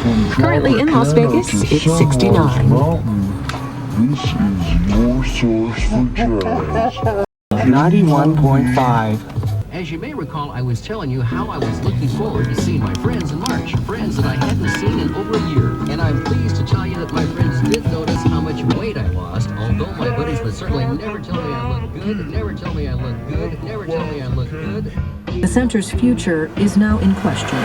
Currently in Las Vegas, it's 69. This is your source for jazz. 91.5. As you may recall, I was telling you how I was looking forward to seeing my friends in March. Friends that I hadn't seen in over a year. And I'm pleased to tell you that my friends did notice how much weight I lost, although my buddies would certainly never tell me I look good, never tell me I look good, never tell me I look good. The center's future is now in question.